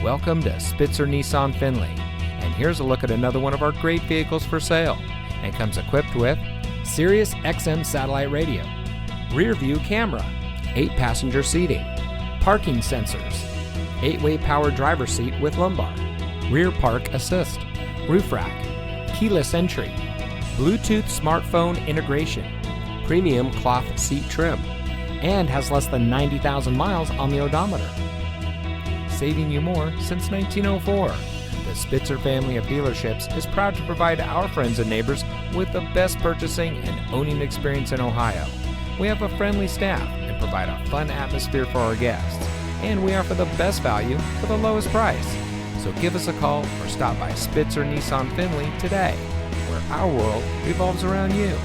Welcome to Spitzer Nissan Findlay, and here's a look at another one of our great vehicles for sale. And comes equipped with Sirius XM satellite radio, rear view camera, 8-passenger seating, parking sensors, 8-way power driver seat with lumbar, rear park assist, roof rack, keyless entry, Bluetooth smartphone integration, premium cloth seat trim, and has less than 90,000 miles on the odometer. Saving you more since 1904. The Spitzer family of dealerships is proud to provide our friends and neighbors with the best purchasing and owning experience in Ohio. We have a friendly staff and provide a fun atmosphere for our guests, and we offer the best value for the lowest price. So give us a call or stop by Spitzer Nissan Findlay today, where our world revolves around you.